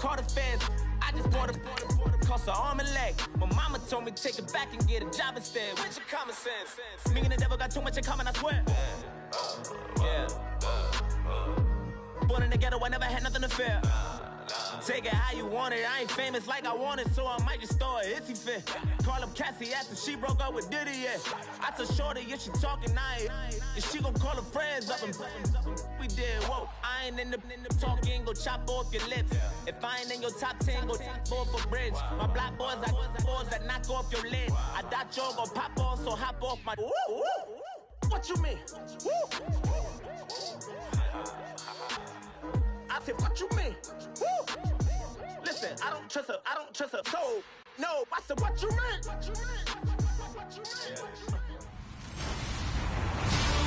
call the feds. I just bought a cost an arm and leg. My mama told me take it back and get a job instead. Where's your common sense? Me and the devil got too much in common, I swear. Yeah. Born in the ghetto, I never had nothing to fear. Take it how you want it. I ain't famous like I want it, so I might just throw it if he fit. Call up Cassie after she broke up with Diddy, yeah. I told Shorty if she talking, I ain't. And she gon' call her friends up and we did, whoa. I ain't in the talking, go chop off your lips. If I ain't in your top 10, go top off a bridge. My black boys, I boys that knock off your lid. I doubt you're gon' pop off, so hop off my. What you mean? I said, what you mean? Woo! Listen, I don't trust her. So, no, I said, what you mean?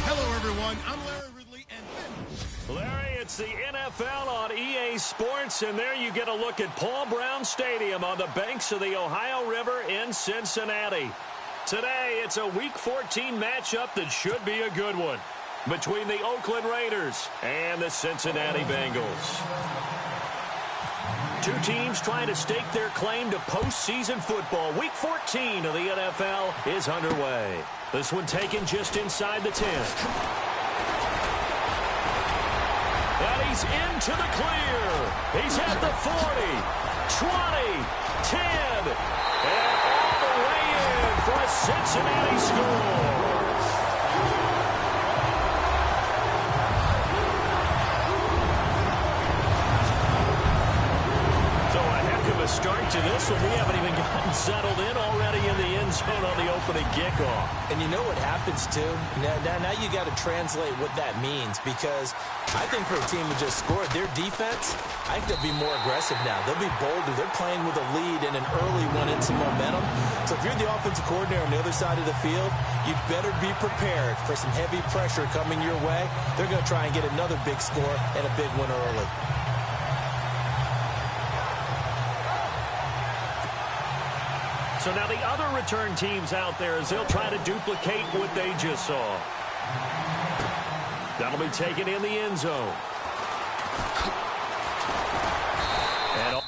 Hello, everyone. I'm Larry Ridley, and Larry, it's the NFL on EA Sports, and there you get a look at Paul Brown Stadium on the banks of the Ohio River in Cincinnati. Today, it's a Week 14 matchup that should be a good one between the Oakland Raiders and the Cincinnati Bengals. Two teams trying to stake their claim to postseason football. Week 14 of the NFL is underway. This one taken just inside the 10. And he's into the clear. He's at the 40, 20, 10, and all the way in for a Cincinnati score. A start to this one. We haven't even gotten settled in already in the end zone on the opening kickoff. And you know what happens, too? Now you got to translate what that means, because I think for a team that just scored, their defense, I think they'll be more aggressive now. They'll be bolder. They're playing with a lead and an early one and some momentum. So if you're the offensive coordinator on the other side of the field, you better be prepared for some heavy pressure coming your way. They're going to try and get another big score and a big one early. So now the other return teams out there, as they'll try to duplicate what they just saw. That'll be taken in the end zone. And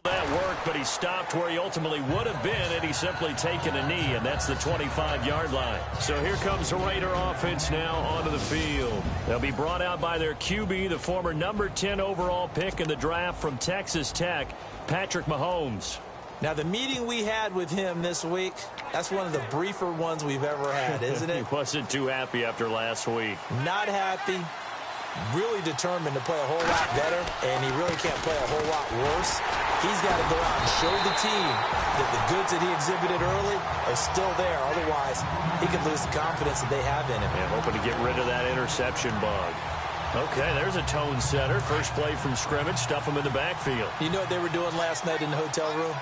that work, but he stopped where he ultimately would have been had he simply taken a knee, and that's the 25-yard line. So here comes the Raider offense now onto the field. They'll be brought out by their QB, the former number 10 overall pick in the draft from Texas Tech, Patrick Mahomes. Now, the meeting we had with him this week, that's one of the briefer ones we've ever had, isn't it? He wasn't too happy after last week. Not happy. Really determined to play a whole lot better, and he really can't play a whole lot worse. He's got to go out and show the team that the goods that he exhibited early are still there. Otherwise, he could lose the confidence that they have in him. And hoping to get rid of that interception bug. Okay, there's a tone setter. First play from scrimmage, stuff him in the backfield. You know what they were doing last night in the hotel room?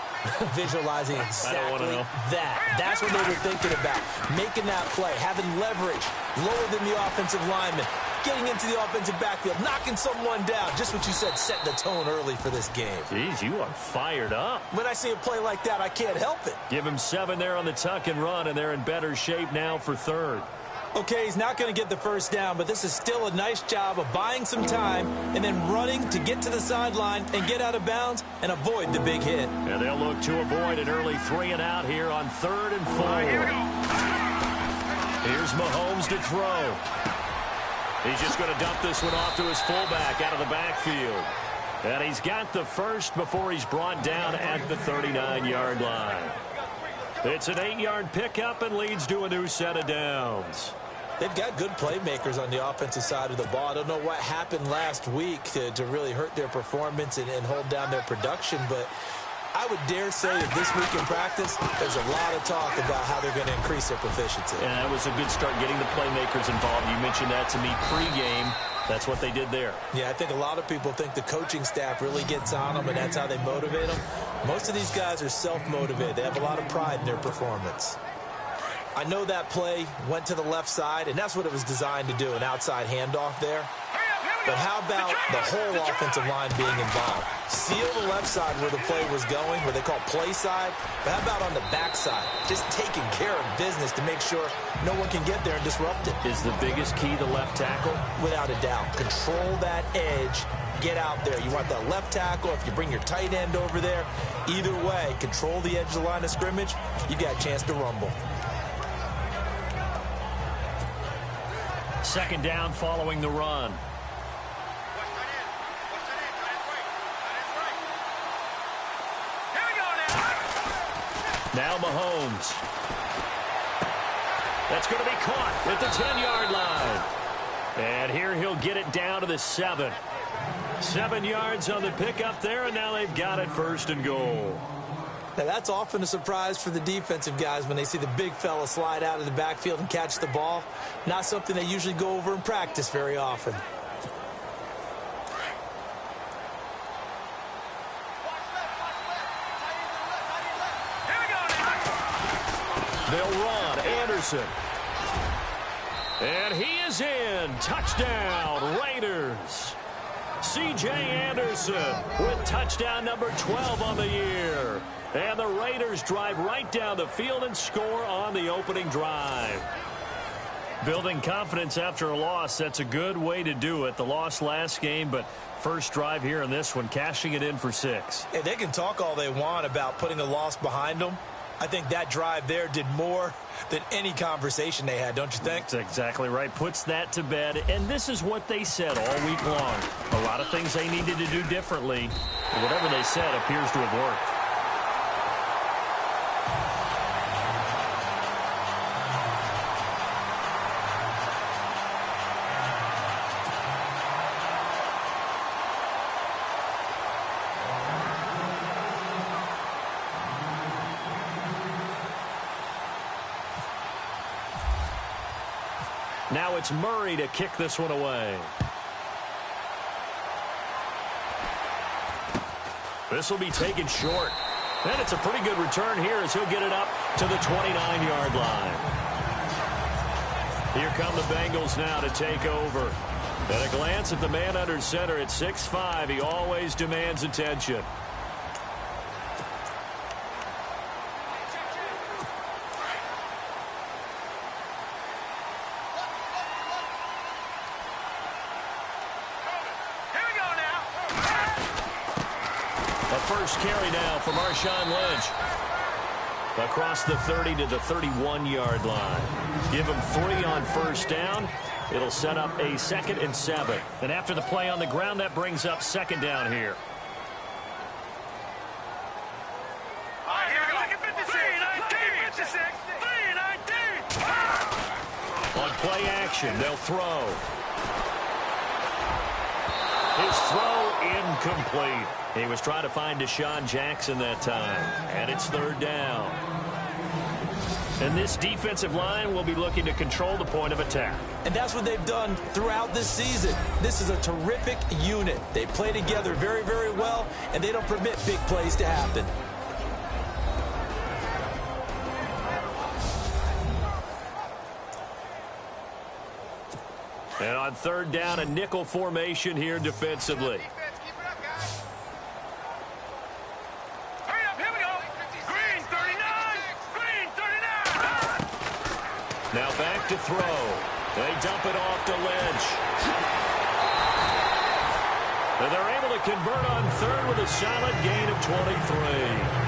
Visualizing exactly that. That's what they were thinking about. Making that play, having leverage, lower than the offensive lineman, getting into the offensive backfield, knocking someone down. Just what you said, setting the tone early for this game. Jeez, you are fired up. When I see a play like that, I can't help it. Give him 7 there on the tuck and run, and they're in better shape now for third. Okay, he's not going to get the first down, but this is still a nice job of buying some time and then running to get to the sideline and get out of bounds and avoid the big hit. And they'll look to avoid an early 3 and out here on 3rd and 4. Here's Mahomes to throw. He's just going to dump this one off to his fullback out of the backfield. And he's got the first before he's brought down at the 39-yard line. It's an 8-yard pickup and leads to a new set of downs. They've got good playmakers on the offensive side of the ball. I don't know what happened last week to really hurt their performance and hold down their production, but I would dare say that this week in practice, there's a lot of talk about how they're going to increase their proficiency. And that was a good start getting the playmakers involved. You mentioned that to me pregame. That's what they did there. Yeah, I think a lot of people think the coaching staff really gets on them, and that's how they motivate them. Most of these guys are self-motivated. They have a lot of pride in their performance. I know that play went to the left side, and that's what it was designed to do, an outside handoff there. But how about the whole offensive line being involved? Seal the left side where the play was going, where they call play side. But how about on the back side? Just taking care of business to make sure no one can get there and disrupt it. Is the biggest key the left tackle? Without a doubt. Control that edge. Get out there. You want that left tackle. If you bring your tight end over there, either way, control the edge of the line of scrimmage, you got a chance to rumble. Second down following the run. Now Mahomes. That's going to be caught at the 10-yard line. And here he'll get it down to the 7. 7 yards on the pickup there, and now they've got it first and goal. Now, that's often a surprise for the defensive guys when they see the big fella slide out of the backfield and catch the ball. Not something they usually go over in practice very often. They'll run. Anderson. And he is in. Touchdown, Raiders. C.J. Anderson with touchdown number 12 on the year. And the Raiders drive right down the field and score on the opening drive. Building confidence after a loss, that's a good way to do it. The loss last game, but first drive here in this one, cashing it in for 6. Hey, they can talk all they want about putting a loss behind them. I think that drive there did more than any conversation they had, don't you think? That's exactly right. Puts that to bed. And this is what they said all week long. A lot of things they needed to do differently. Whatever they said appears to have worked. Now it's Murray to kick this one away. This will be taken short. And it's a pretty good return here as he'll get it up to the 29-yard line. Here come the Bengals now to take over. At a glance at the man under center at 6'5", he always demands attention. First carry now for Marshawn Lynch. Across the 30 to the 31-yard line. Give him 3 on first down. It'll set up a 2nd and 7. And after the play on the ground, that brings up 2nd down here. On play action, they'll throw. His throw incomplete. He was trying to find Deshaun Jackson that time. And it's 3rd down. And this defensive line will be looking to control the point of attack. And that's what they've done throughout this season. This is a terrific unit. They play together very, very well, and they don't permit big plays to happen. And on 3rd down, a nickel formation here defensively. Now back to throw. They dump it off to Lynch. And they're able to convert on 3rd with a solid gain of 23.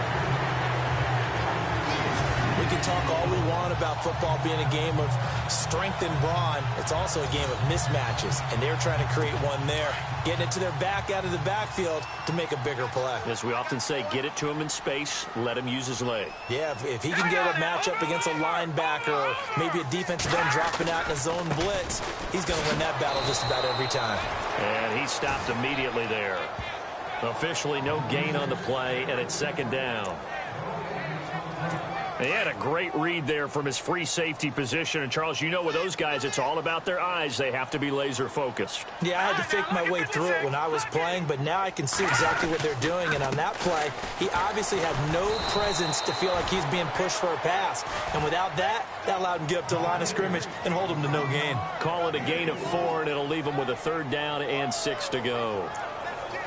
We can talk all we want about football being a game of strength and brawn. It's also a game of mismatches, and they're trying to create one there, getting it to their back out of the backfield to make a bigger play. As we often say, get it to him in space, let him use his leg. Yeah, if he can get a matchup against a linebacker or maybe a defensive end dropping out in a zone blitz, he's going to win that battle just about every time. And he stopped immediately there. Officially no gain on the play, and it's 2nd down. He had a great read there from his free safety position. And, Charles, you know with those guys, it's all about their eyes. They have to be laser-focused. Yeah, I had to fake my way through it when I was playing, but now I can see exactly what they're doing. And on that play, he obviously had no presence to feel like he's being pushed for a pass. And without that, that allowed him to get up to the line of scrimmage and hold him to no gain. Call it a gain of 4, and it'll leave him with a 3rd down and 6 to go.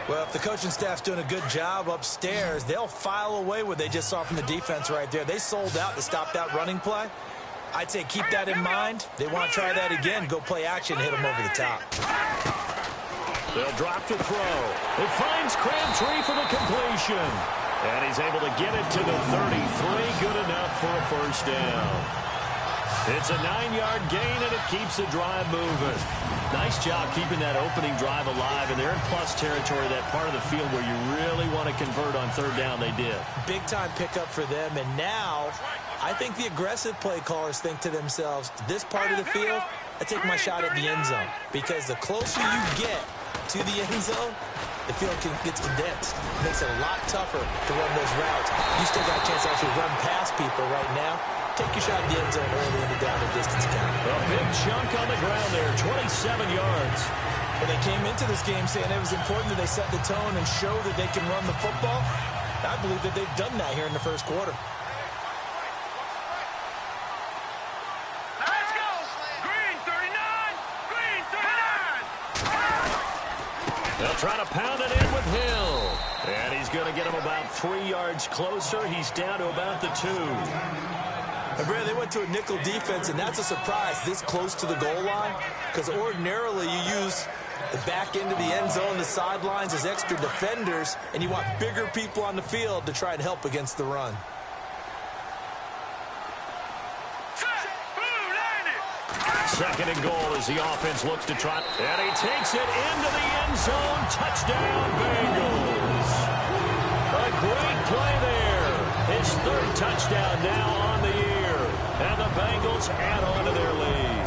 Well, if the coaching staff's doing a good job upstairs, they'll file away what they just saw from the defense right there. They sold out to stop that running play. I'd say keep that in mind. They want to try that again. Go play action, hit them over the top. They'll drop to throw. It finds Crabtree for the completion. And he's able to get it to the 33. Good enough for a 1st down. It's a 9-yard gain, and it keeps the drive moving. Nice job keeping that opening drive alive, and they're in plus territory, that part of the field where you really want to convert on 3rd down. They did. Big-time pickup for them, and now I think the aggressive play callers think to themselves, this part of the field, I take my shot at the end zone, because the closer you get to the end zone, the field gets condensed. It makes it a lot tougher to run those routes. You still got a chance to actually run past people right now. Take your shot at the end zone early in the down and distance count. A big chunk on the ground there, 27 yards. Well, they came into this game saying it was important that they set the tone and show that they can run the football. I believe that they've done that here in the 1st quarter. Let's go! Green 39! Green 39! They'll try to pound it in with Hill. And he's going to get him about 3 yards closer. He's down to about the 2. And Brad, they went to a nickel defense, and that's a surprise this close to the goal line, because ordinarily you use the back end of the end zone, the sidelines as extra defenders, and you want bigger people on the field to try and help against the run. Second and goal as the offense looks to try. And he takes it into the end zone. Touchdown, Bengals. A great play there. His 3rd touchdown now on the year. And the Bengals add on to their lead.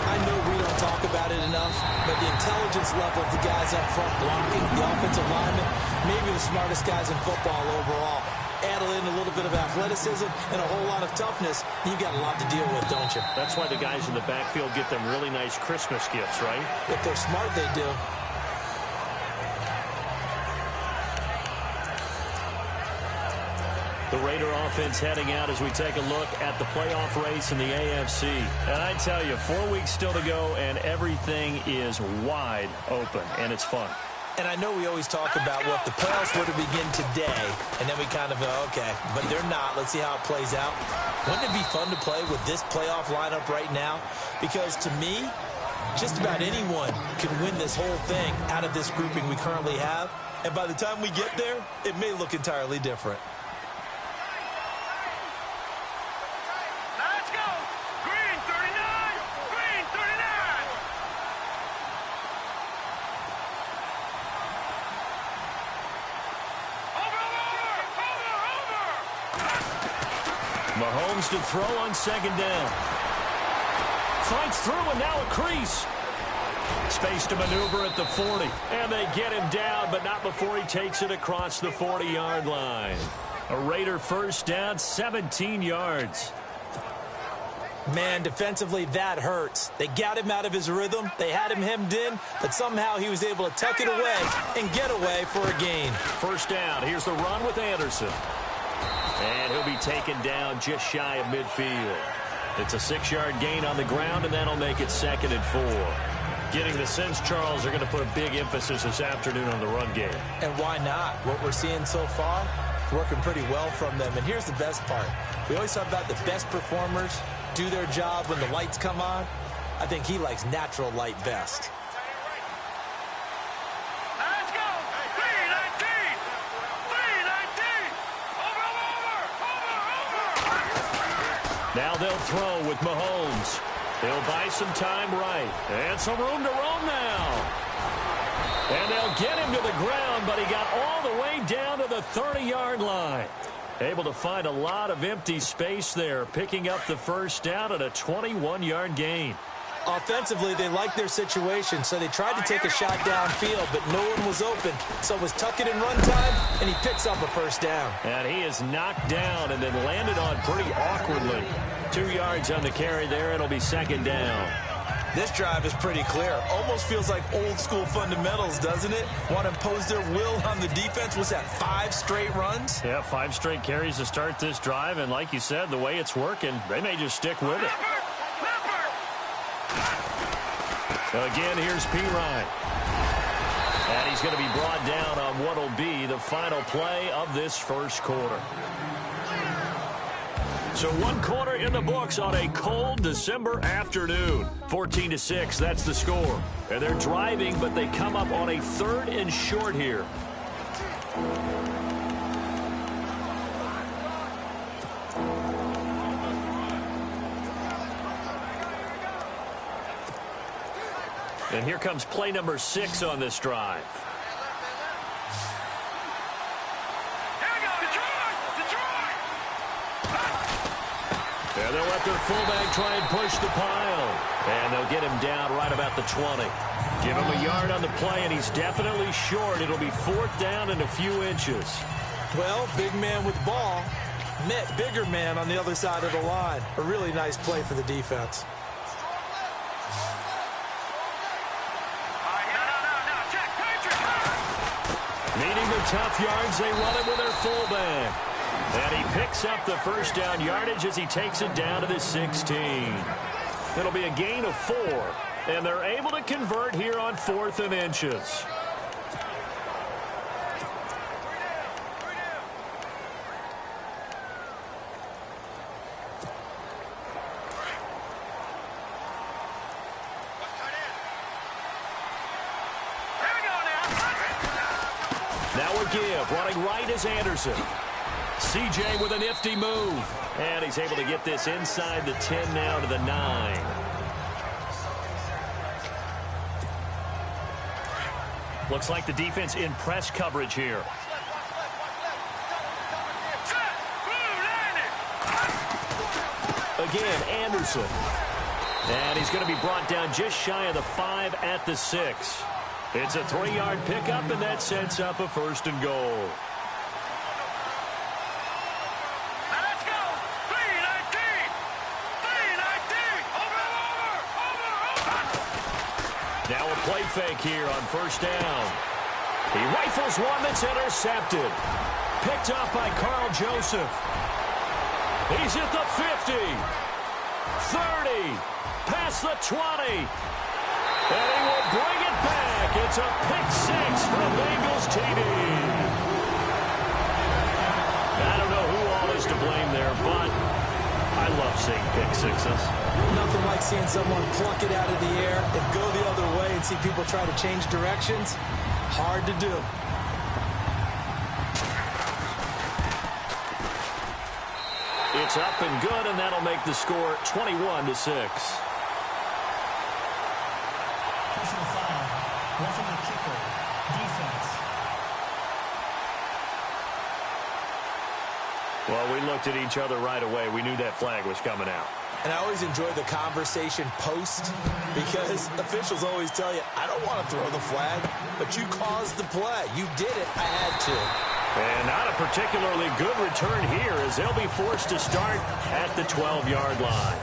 I know we don't talk about it enough, but the intelligence level of the guys up front blocking, the offensive linemen, maybe the smartest guys in football overall. Add in a little bit of athleticism and a whole lot of toughness, you've got a lot to deal with, don't you? That's why the guys in the backfield get them really nice Christmas gifts, right? If they're smart, they do. The Raider offense heading out as we take a look at the playoff race in the AFC. And I tell you, 4 weeks still to go, and everything is wide open, and it's fun. And I know we always talk about what the playoffs were to begin today, and then we kind of go, okay, but they're not. Let's see how it plays out. Wouldn't it be fun to play with this playoff lineup right now? Because to me, just about anyone can win this whole thing out of this grouping we currently have. And by the time we get there, it may look entirely different. Let's go! Green 39! Green 39! Over! Mahomes to throw on 2nd down. Fights through, and now a crease. Space to maneuver at the 40. And they get him down, but not before he takes it across the 40-yard line. A Raider 1st down, 17 yards. Man, defensively, that hurts. They got him out of his rhythm. They had him hemmed in, but somehow he was able to tuck it away and get away for a gain. 1st down. Here's the run with Anderson. And he'll be taken down just shy of midfield. It's a 6-yard gain on the ground, and that'll make it 2nd and 4. Getting the sense, Charles, they're going to put a big emphasis this afternoon on the run game. And why not? What we're seeing so far, working pretty well from them. And here's the best part. We always talk about the best performers do their job when the lights come on. I think he likes natural light best. Let's go! 319! 319! Over! Now they'll throw with Mahomes. They'll buy some time right. And some room to roam now. And they'll get him to the ground, but he got all the way down to the 30-yard line. Able to find a lot of empty space there, picking up the 1st down at a 21-yard gain. Offensively, they liked their situation, so they tried to take a shot downfield, but no one was open. So it was tuck it and run time, and he picks up a first down. And he is knocked down and then landed on pretty awkwardly. 2 yards on the carry there. It'll be second down. This drive is pretty clear. Almost feels like old-school fundamentals, doesn't it? Want to impose their will on the defense. Was that 5 straight runs? Yeah, 5 straight carries to start this drive, and like you said, the way it's working, they may just stick with it. Again, here's P. Ryan. And he's going to be brought down on what will be the final play of this first quarter. So 1 quarter in the books on a cold December afternoon. 14-6, that's the score. And they're driving, but they come up on a 3rd and short here. And here comes play number 6 on this drive. And they'll let their fullback try and push the pile. And they'll get him down right about the 20. Give him a yard on the play, and he's definitely short. It'll be 4th down and a few inches. Well, big man with ball met bigger man on the other side of the line. A really nice play for the defense. Needing the tough yards, they run it with their fullback. And he picks up the first down yardage as he takes it down to the 16. It'll be a gain of 4. And they're able to convert here on 4th and inches. Now a give. Running right is Anderson. CJ with a nifty move. And he's able to get this inside the 10 now to the 9. Looks like the defense in press coverage here. Again, Anderson. And he's going to be brought down just shy of the 5 at the 6. It's a 3-yard pickup, and that sets up a 1st and goal. Now a play fake here on 1st down. He rifles one that's intercepted. Picked up by Carl Joseph. He's at the 50. 30. Past the 20. And he will bring it back. It's a pick-6 for a Bengals TD. I don't know who all is to blame there, but I love seeing pick-6s. Nothing like seeing someone pluck it out of the air and go the other way and see people try to change directions. Hard to do. It's up and good, and that'll make the score 21-6. Personal foul. Roughing the kicker. Defense. Well, we looked at each other right away. We knew that flag was coming out. And I always enjoy the conversation post because officials always tell you, I don't want to throw the flag, but you caused the play. You did it. I had to. And not a particularly good return here as they'll be forced to start at the 12-yard line.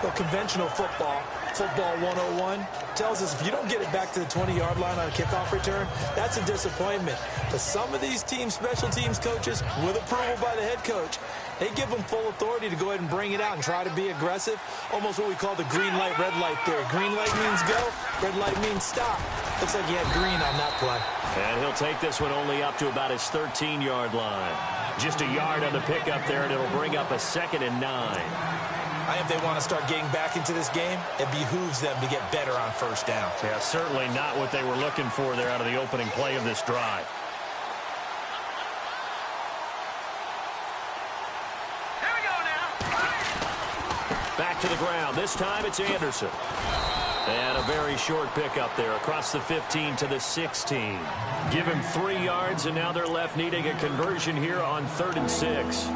Well, conventional football 101, tells us if you don't get it back to the 20-yard line on a kickoff return, that's a disappointment. But some of these teams, special teams coaches, with approval by the head coach, they give them full authority to go ahead and bring it out and try to be aggressive. Almost what we call the green light, red light theory. Green light means go, red light means stop. Looks like he had green on that play. And he'll take this one only up to about his 13-yard line. Just a yard on the pickup there, and it'll bring up a 2nd and 9. If they want to start getting back into this game, it behooves them to get better on 1st down. Yeah, certainly not what they were looking for there out of the opening play of this drive. Here we go now. Back to the ground. This time it's Anderson. And a very short pickup there across the 15 to the 16. Give him 3 yards, and now they're left needing a conversion here on 3rd and 6.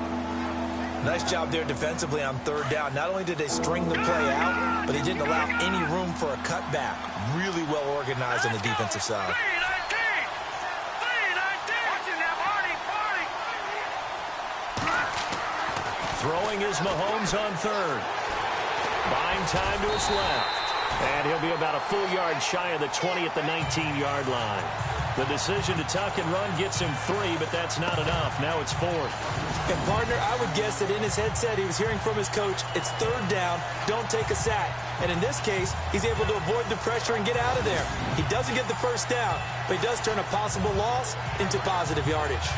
Nice job there defensively on 3rd down. Not only did they string the play out, but they didn't allow any room for a cutback. Really well organized on the defensive side. Throwing is Mahomes on third. Buying time to his left. And he'll be about a full yard shy of the 20 at the 19-yard line. The decision to tuck and run gets him 3, but that's not enough. Now it's 4th. And, partner, I would guess that in his headset he was hearing from his coach, it's 3rd down, don't take a sack. And in this case, he's able to avoid the pressure and get out of there. He doesn't get the first down, but he does turn a possible loss into positive yardage.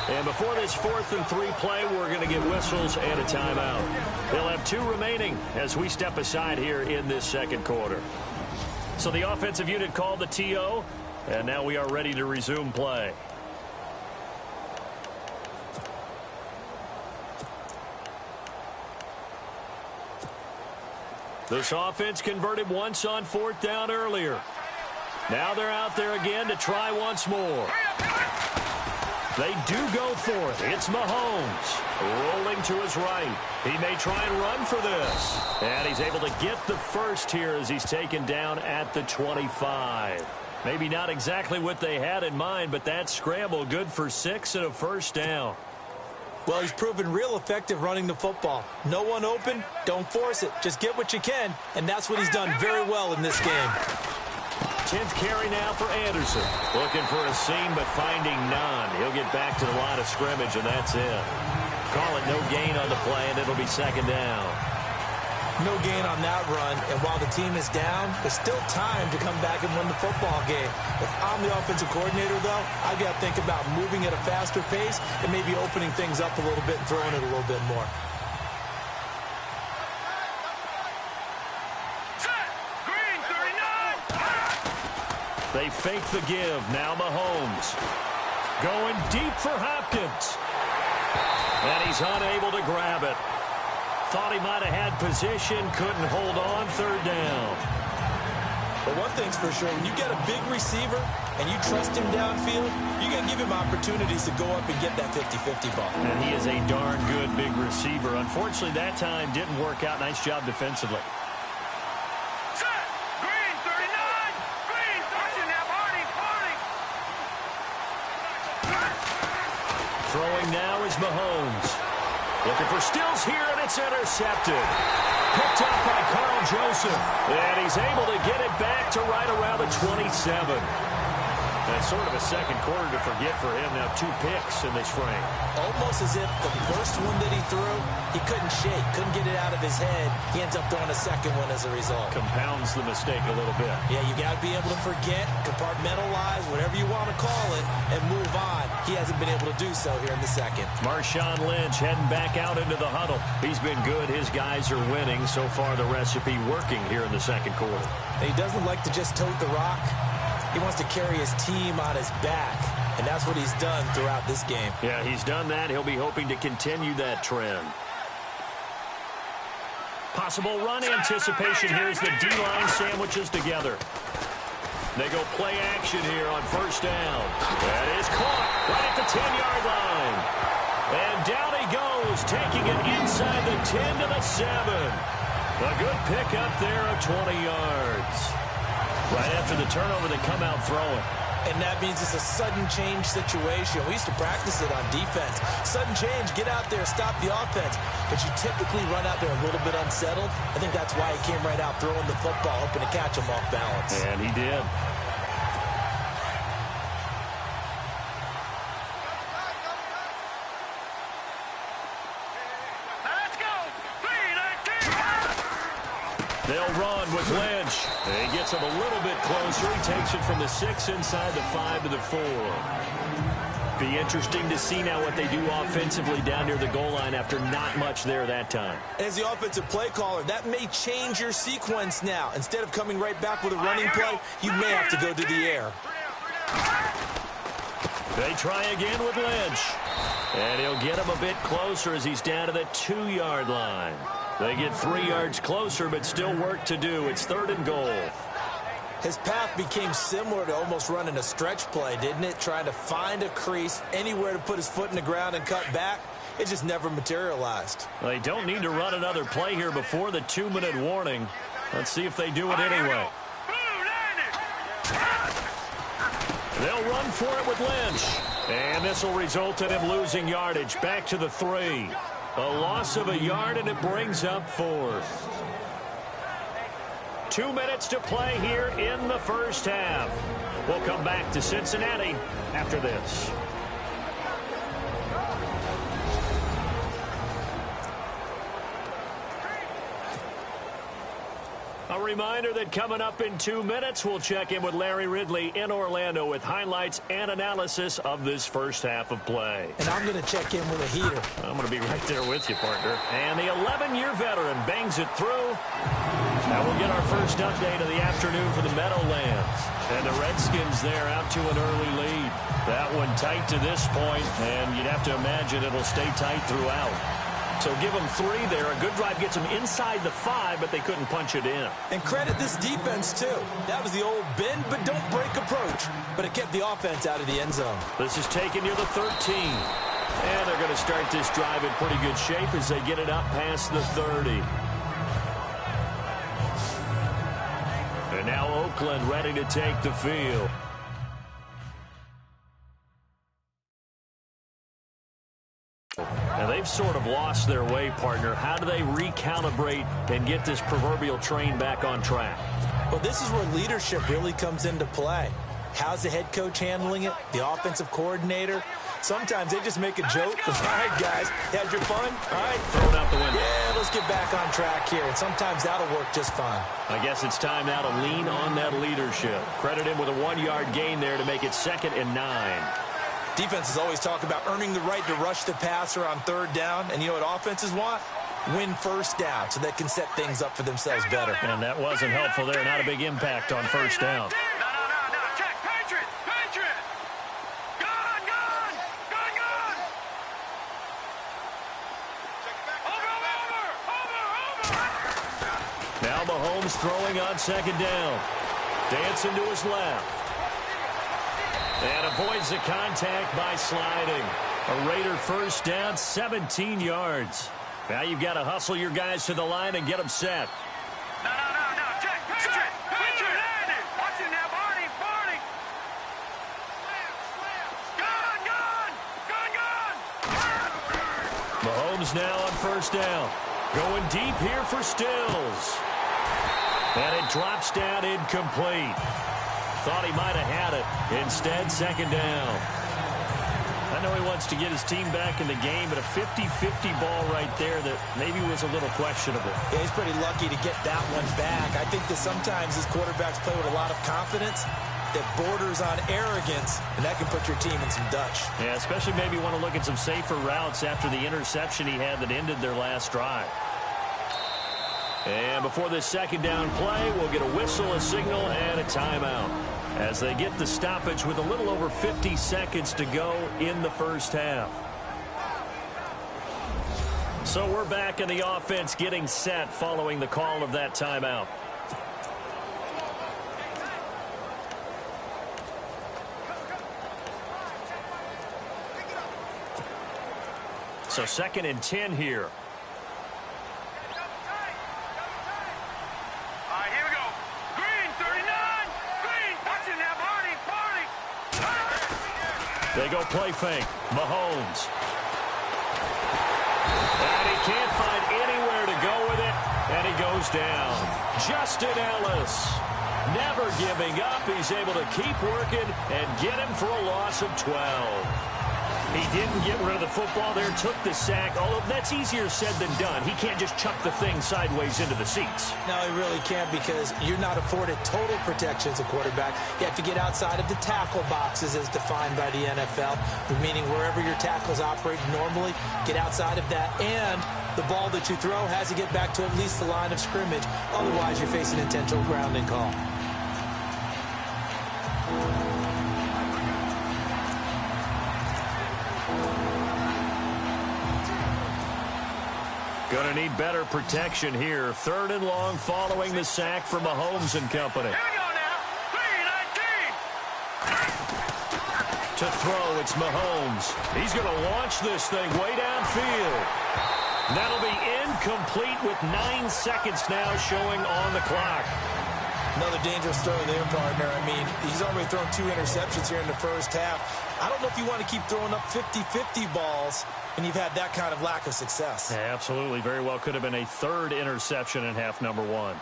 And before this 4th and 3 play, we're going to get whistles and a timeout. They'll have 2 remaining as we step aside here in this second quarter. So the offensive unit called the TO, and now we are ready to resume play. This offense converted once on 4th down earlier. Now they're out there again to try once more. They do go for it. It's Mahomes rolling to his right. He may try and run for this. And he's able to get the first here as he's taken down at the 25. Maybe not exactly what they had in mind, but that scramble good for 6 and a first down. Well, he's proven real effective running the football. No one open, don't force it. Just get what you can, and that's what he's done very well in this game. 10th carry now for Anderson. Looking for a seam, but finding none. He'll get back to the line of scrimmage, and that's it. Call it no gain on the play, and it'll be 2nd down. No gain on that run, and while the team is down, there's still time to come back and win the football game. If I'm the offensive coordinator, though, I've got to think about moving at a faster pace and maybe opening things up a little bit and throwing it a little bit more. They fake the give. Now Mahomes. Going deep for Hopkins. And he's unable to grab it. Thought he might have had position. Couldn't hold on. 3rd down. But one thing's for sure. When you get a big receiver and you trust him downfield, you got to give him opportunities to go up and get that 50-50 ball. And he is a darn good big receiver. Unfortunately, that time didn't work out. Nice job defensively. Throwing now is Mahomes. Looking for Stills here, and it's intercepted. Picked up by Carl Joseph. And he's able to get it back to right around the 27. That's sort of a second quarter to forget for him. Now 2 picks in this frame. Almost as if the first one that he threw, he couldn't shake, couldn't get it out of his head. He ends up throwing a second one as a result. Compounds the mistake a little bit. Yeah, you got to be able to forget, compartmentalize, whatever you want to call it, and move on. He hasn't been able to do so here in the second. Marshawn Lynch heading back out into the huddle. He's been good. His guys are winning. So far, the recipe working here in the second quarter. He doesn't like to just tote the rock. He wants to carry his team on his back, and that's what he's done throughout this game. Yeah, he's done that. He'll be hoping to continue that trend. Possible run anticipation here as the D-line sandwiches together. They go play action here on 1st down. That is caught right at the 10-yard line. And down he goes, taking it inside the 10 to the 7. A good pickup there of 20 yards. Right after the turnover, they come out throwing. And that means it's a sudden change situation. We used to practice it on defense. Sudden change, get out there, stop the offense. But you typically run out there a little bit unsettled. I think that's why he came right out throwing the football, hoping to catch him off balance. And he did. They'll run with Lynch. He gets him a little bit closer. He takes it from the 6 inside the 5 to the 4. Be interesting to see now what they do offensively down near the goal line after not much there that time. As the offensive play caller, that may change your sequence now. Instead of coming right back with a running play, you may have to go to the air. They try again with Lynch. And he'll get him a bit closer as he's down to the 2-yard line. They get 3 yards closer, but still work to do. It's 3rd and goal. His path became similar to almost running a stretch play, didn't it? Trying to find a crease, anywhere to put his foot in the ground and cut back. It just never materialized. Well, they don't need to run another play here before the 2-minute warning. Let's see if they do it anyway. They'll run for it with Lynch. And this will result in him losing yardage. Back to the 3. A loss of a yard, and it brings up 4th. 2 minutes to play here in the first half. We'll come back to Cincinnati after this. A reminder that coming up in 2 minutes, we'll check in with Larry Ridley in Orlando with highlights and analysis of this first half of play. And I'm going to check in with a heater. I'm going to be right there with you, partner. And the 11-year veteran bangs it through. Now we'll get our first update of the afternoon for the Meadowlands. And the Redskins there out to an early lead. That one tight to this point, and you'd have to imagine it'll stay tight throughout. So give them 3 there. A good drive gets them inside the 5, but they couldn't punch it in. And credit this defense, too. That was the old bend but don't break approach. But it kept the offense out of the end zone. This is taken near the 13. And they're going to start this drive in pretty good shape as they get it up past the 30. And now Oakland ready to take the field. Now they've sort of lost their way, partner. How do they recalibrate and get this proverbial train back on track? Well, this is where leadership really comes into play. How's the head coach handling it? The offensive coordinator? Sometimes they just make a joke. All right, guys, had your fun? All right. Throw it out the window. Yeah, let's get back on track here. And sometimes that'll work just fine. I guess it's time now to lean on that leadership. Credit him with a 1-yard gain there to make it 2nd and 9. Defenses always talk about earning the right to rush the passer on 3rd down. And you know what offenses want? Win first down so they can set things up for themselves better. And that wasn't helpful there. Not a big impact on first down. No. Check. Patriot. Gone. Over. Now Mahomes throwing on 2nd down. Dancing to his left. And avoids the contact by sliding. A Raider first down, 17 yards. Now you've got to hustle your guys to the line and get them set. No. Check. Patriot. Watch it now, Barney. Gone. Mahomes now on first down. Going deep here for Stills. And it drops down incomplete. Thought he might have had it. Instead, 2nd down. I know he wants to get his team back in the game, but a 50-50 ball right there that maybe was a little questionable. Yeah, he's pretty lucky to get that one back. I think that sometimes his quarterbacks play with a lot of confidence that borders on arrogance, and that can put your team in some Dutch. Yeah, especially maybe want to look at some safer routes after the interception he had that ended their last drive. And before this 2nd down play, we'll get a whistle, a signal, and a timeout as they get the stoppage with a little over 50 seconds to go in the first half. So we're back in the offense getting set following the call of that timeout. So 2nd and 10 here. They go play fake. Mahomes. And he can't find anywhere to go with it. And he goes down. Justin Ellis. Never giving up. He's able to keep working and get him for a loss of 12. He didn't get rid of the football there, took the sack, although that's easier said than done. He can't just chuck the thing sideways into the seats. No, he really can't because you're not afforded total protection as a quarterback. You have to get outside of the tackle boxes as defined by the NFL, meaning wherever your tackles operate normally, get outside of that, and the ball that you throw has to get back to at least the line of scrimmage. Otherwise, you're facing intentional grounding call. Going to need better protection here. 3rd and long following the sack from Mahomes and company. Here we go now. To throw, it's Mahomes. He's going to launch this thing way downfield. That'll be incomplete with 9 seconds now showing on the clock. Another dangerous throw there, partner. I mean, he's already thrown 2 interceptions here in the first half. I don't know if you want to keep throwing up 50-50 balls and you've had that kind of lack of success. Yeah, absolutely. Very well could have been a 3rd interception in half number 1.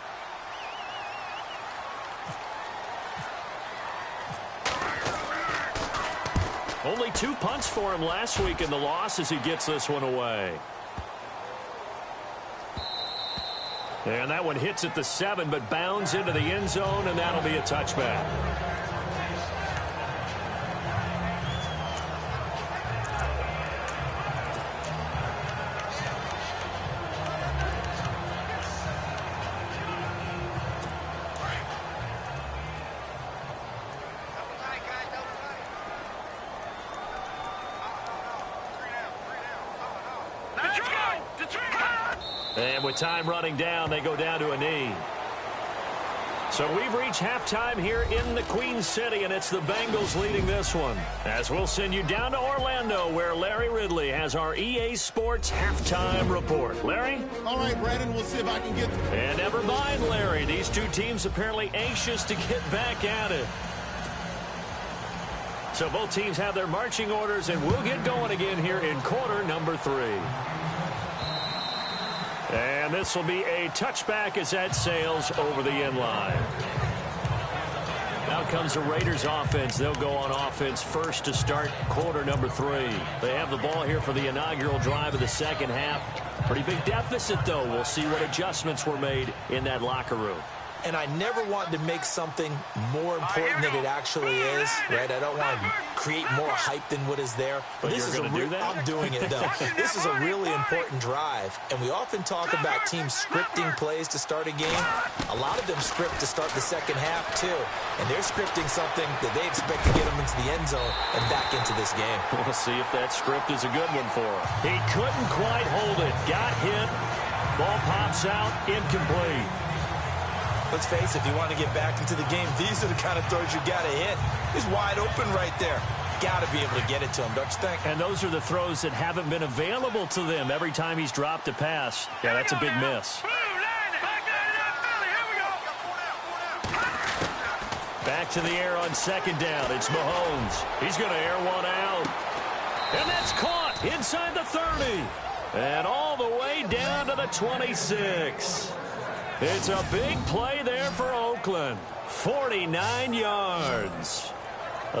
Only 2 punts for him last week in the loss as he gets this one away. And that one hits at the 7, but bounds into the end zone, and that'll be a touchback. And with time running down, they go down to a knee. So we've reached halftime here in the Queen City, and it's the Bengals leading this one. As we'll send you down to Orlando, where Larry Ridley has our EA Sports halftime report. Larry? All right, Brandon, we'll see if I can get... And never mind, Larry. These two teams apparently anxious to get back at it. So both teams have their marching orders, and we'll get going again here in quarter number 3. And this will be a touchback as that sails over the end line. Now comes the Raiders offense. They'll go on offense first to start quarter number 3. They have the ball here for the inaugural drive of the second half. Pretty big deficit, though. We'll see what adjustments were made in that locker room. And I never want to make something more important than it actually is, right? I don't want to create more hype than what is there. But this is do that? I'm doing it, though. This is a really important drive. And we often talk about teams scripting plays to start a game. A lot of them script to start the second half, too. And they're scripting something that they expect to get them into the end zone and back into this game. We'll see if that script is a good one for him. He couldn't quite hold it. Got hit. Ball pops out. Incomplete. Let's face it, if you want to get back into the game, these are the kind of throws you got to hit. He's wide open right there. Got to be able to get it to him, don't you think? And those are the throws that haven't been available to them every time he's dropped a pass. Yeah, that's a big miss. Back to the air on second down. It's Mahomes. He's going to air one out. And that's caught inside the 30. And all the way down to the 26. It's a big play there for Oakland. 49 yards.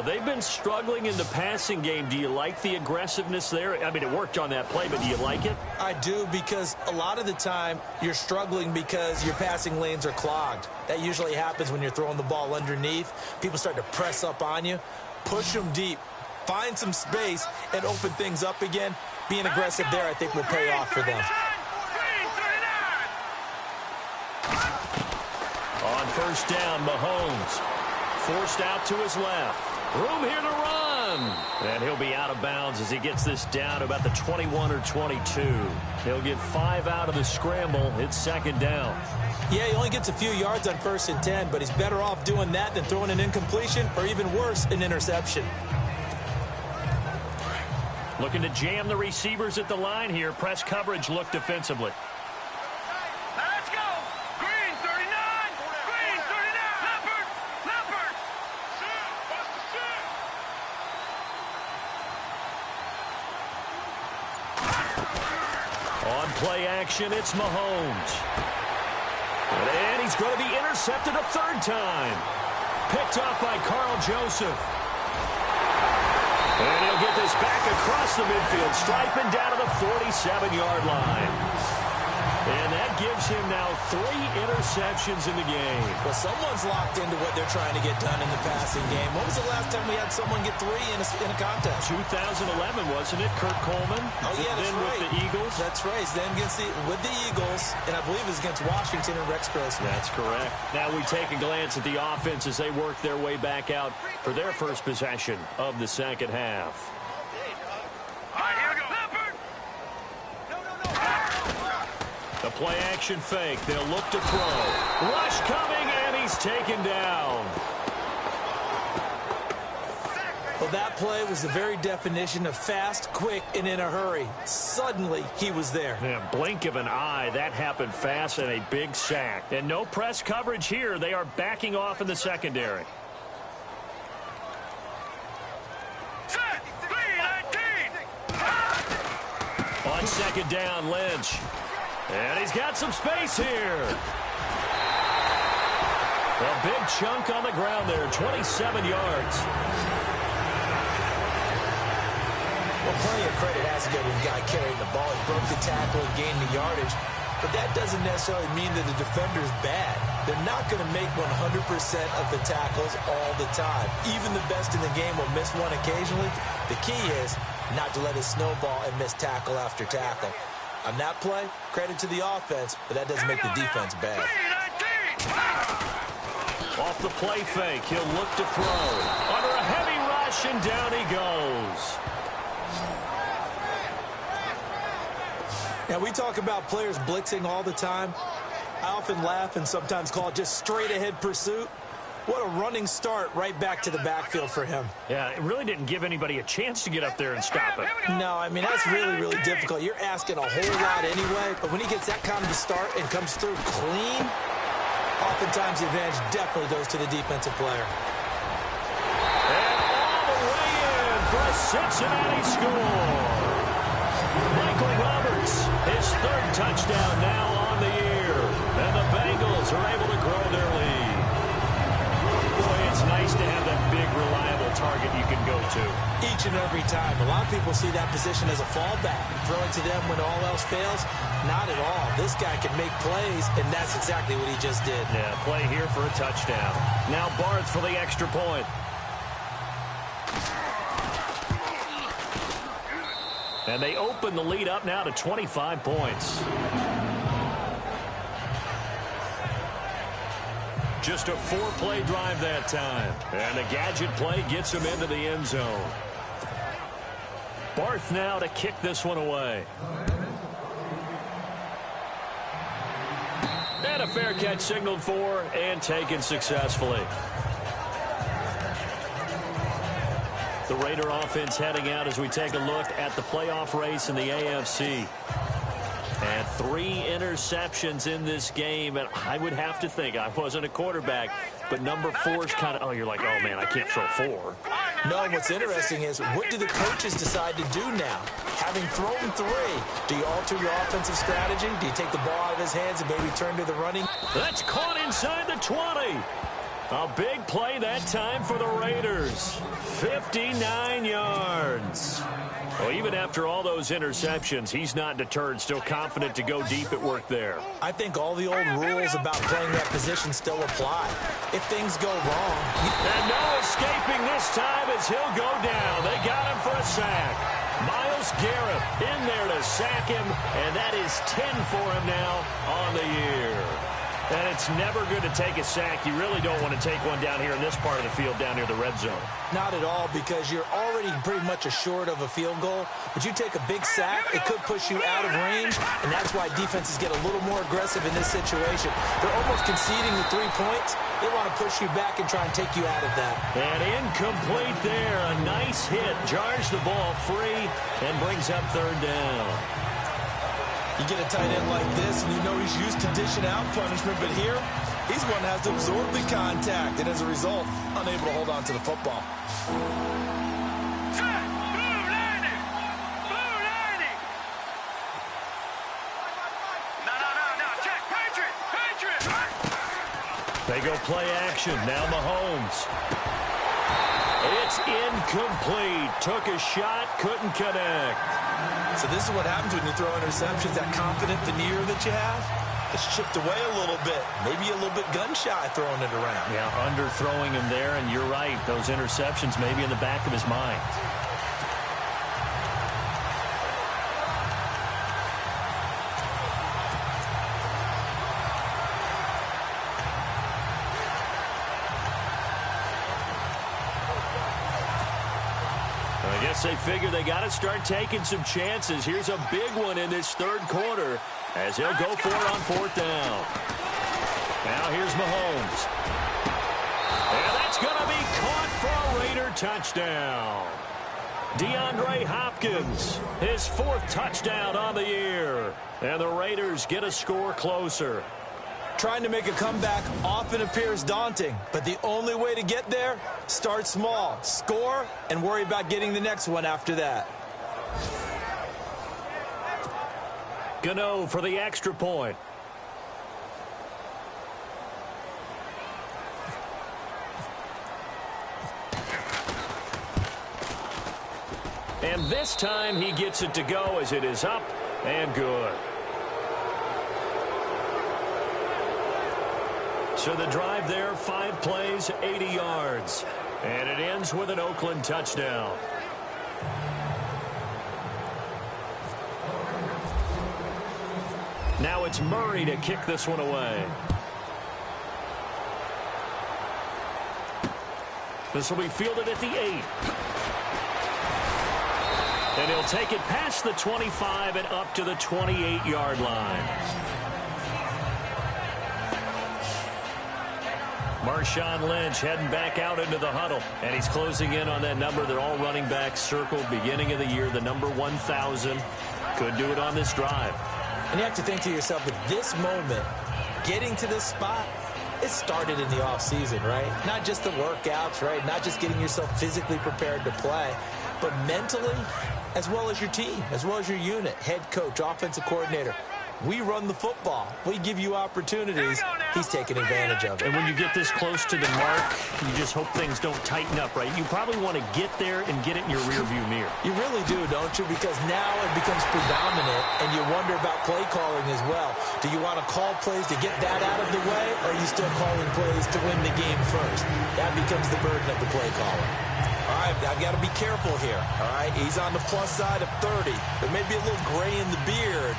They've been struggling in the passing game. Do you like the aggressiveness there? I mean, it worked on that play, but do you like it? I do, because a lot of the time you're struggling because your passing lanes are clogged. That usually happens when you're throwing the ball underneath. People start to press up on you. Push them deep. Find some space and open things up again. Being aggressive there, I think, will pay off for them. On first down, Mahomes forced out to his left. Room here to run. And he'll be out of bounds as he gets this down to about the 21 or 22. He'll get 5 out of the scramble. It's second down. Yeah, he only gets a few yards on 1st and 10, but he's better off doing that than throwing an incompletion or even worse, an interception. Looking to jam the receivers at the line here. Press coverage look defensively. Let's go. Green 39. Green 39. Leopard. Leopard. On play action, it's Mahomes. And he's going to be intercepted a 3rd time. Picked up by Carl Joseph. And he'll get this back across the midfield, striping down to the 47-yard line. And that gives him now 3 interceptions in the game. Well, someone's locked into what they're trying to get done in the passing game. When was the last time we had someone get 3 in a contest? 2011, wasn't it? Kurt Coleman. Oh, yeah, that's then right. With the Eagles. That's right. Then with the Eagles, and I believe it was against Washington and Rex Grossman. That's correct. Now we take a glance at the offense as they work their way back out for their first possession of the second half. All right, here we go. Leopard. The play action fake. They'll look to throw. Rush coming, and he's taken down. Well, Well, that play was the very definition of fast, quick, and in a hurry. Suddenly, he was there. Yeah, blink of an eye, that happened fast and a big sack. And no press coverage here. They are backing off in the secondary. On second down, Lynch. And he's got some space here. A big chunk on the ground there, 27 yards. Well, plenty of credit has to go to the guy carrying the ball. He broke the tackle and gained the yardage. But that doesn't necessarily mean that the defender's bad. They're not going to make 100% of the tackles all the time. Even the best in the game will miss one occasionally. The key is not to let it snowball and miss tackle after tackle. On that play, credit to the offense, but that doesn't make the defense bad. Off the play fake, he'll look to throw. Under a heavy rush, and down he goes. Now, we talk about players blitzing all the time. I often laugh and sometimes call it just straight-ahead pursuit. What a running start right back to the backfield for him. Yeah, it really didn't give anybody a chance to get up there and stop it. No, I mean, that's really, really difficult. You're asking a whole lot anyway, but when he gets that kind of a start and comes through clean, oftentimes the advantage definitely goes to the defensive player. And all the way in for a Cincinnati score. Michael Roberts, his third touchdown now on the year. And the Bengals are able to grow their lead. Boy, it's nice to have that big, reliable target you can go to. Each and every time. A lot of people see that position as a fallback. Throwing to them when all else fails? Not at all. This guy can make plays, and that's exactly what he just did. Yeah, play here for a touchdown. Now Barth for the extra point. And they open the lead up now to 25 points. Just a 4-play drive that time. And the gadget play gets him into the end zone. Barth now to kick this one away. And a fair catch signaled for and taken successfully. The Raider offense heading out as we take a look at the playoff race in the AFC. And 3 interceptions in this game. And I would have to think, I wasn't a quarterback, but number 4 is kind of, oh, you're like, oh, man, I can't throw 4. No, what's interesting is, what do the coaches decide to do now? Having thrown 3, do you alter your offensive strategy? Do you take the ball out of his hands and maybe turn to the running? That's caught inside the 20. A big play that time for the Raiders. 59 yards. Well, even after all those interceptions, he's not deterred, still confident to go deep at work there. I think all the old rules about playing that position still apply. If things go wrong... And no escaping this time as he'll go down. They got him for a sack. Myles Garrett in there to sack him, and that is 10 for him now on the year. And it's never good to take a sack. You really don't want to take one down here in this part of the field, down near the red zone. Not at all, because you're already pretty much assured of a field goal. But you take a big sack, it could push you out of range, and that's why defenses get a little more aggressive in this situation. They're almost conceding the 3 points. They want to push you back and try and take you out of that. And incomplete there. A nice hit. Jars the ball free and brings up third down. You get a tight end like this, and you know he's used to dishing out punishment, but here, he's one that has to absorb the contact, and as a result, unable to hold on to the football. They go play action. Now Mahomes. It's incomplete. Took a shot, couldn't connect. So this is what happens when you throw interceptions. That confident veneer that you have, it's chipped away a little bit. Maybe a little bit gun-shy throwing it around. Yeah, underthrowing him there, and you're right. Those interceptions may be in the back of his mind. I guess they figure they got to start taking some chances. Here's a big one in this third quarter as he'll go for it on 4th down. Now here's Mahomes. And that's going to be caught for a Raider touchdown. DeAndre Hopkins, his 4th touchdown on the year. And the Raiders get a score closer. Trying to make a comeback often appears daunting, but the only way to get there, start small, score, and worry about getting the next one after that. Gano for the extra point. And this time he gets it to go as it is up and good. So the drive there, 5 plays, 80 yards. And it ends with an Oakland touchdown. Now it's Murray to kick this one away. This will be fielded at the 8. And he'll take it past the 25 and up to the 28-yard line. Marshawn Lynch heading back out into the huddle. And he's closing in on that number that all running backs circled beginning of the year, the number 1,000. Could do it on this drive. And you have to think to yourself, at this moment, getting to this spot, it started in the offseason, right? Not just the workouts, right? Not just getting yourself physically prepared to play, but mentally, as well as your team, as well as your unit, head coach, offensive coordinator. We run the football. We give you opportunities. He's taking advantage of it. And when you get this close to the mark, you just hope things don't tighten up, right? You probably want to get there and get it in your rearview mirror. You really do, don't you? Because now it becomes predominant, and you wonder about play calling as well. Do you want to call plays to get that out of the way, or are you still calling plays to win the game first? That becomes the burden of the play caller. All right, I've got to be careful here. All right, he's on the plus side of 30. There may be a little gray in the beard,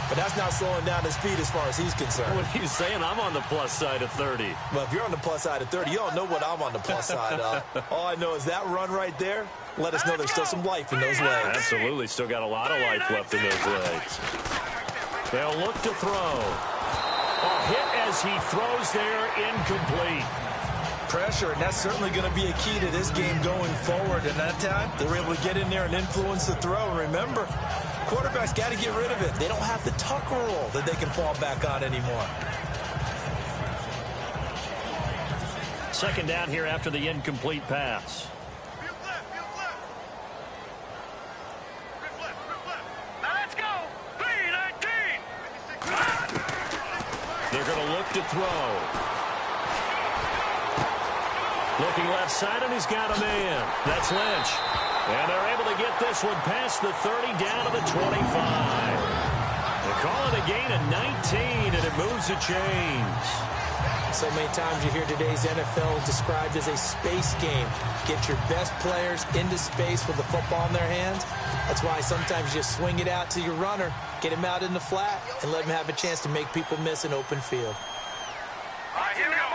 but that's not slowing down his speed as far as he's concerned. What are you saying? I'm on the plus side of 30. Well, if you're on the plus side of 30, you don't know what I'm on the plus side of. All I know is that run right there, let us know there's still some life in those legs. Absolutely. Still got a lot of life left in those legs. They'll look to throw. A hit as he throws there, incomplete. Pressure, and that's certainly going to be a key to this game going forward. And that time, they were able to get in there and influence the throw. And remember, quarterbacks got to get rid of it. They don't have the tuck rule that they can fall back on anymore. Second down here after the incomplete pass. Now let's go. 3-19. They're going to look to throw. Looking left side, and he's got a man. That's Lynch. And they're able to get this one past the 30 down to the 25. They call it a gain of 19, and it moves the chains. So many times you hear today's NFL described as a space game. Get your best players into space with the football in their hands. That's why sometimes you swing it out to your runner, get him out in the flat, and let him have a chance to make people miss an open field. All right, here we go.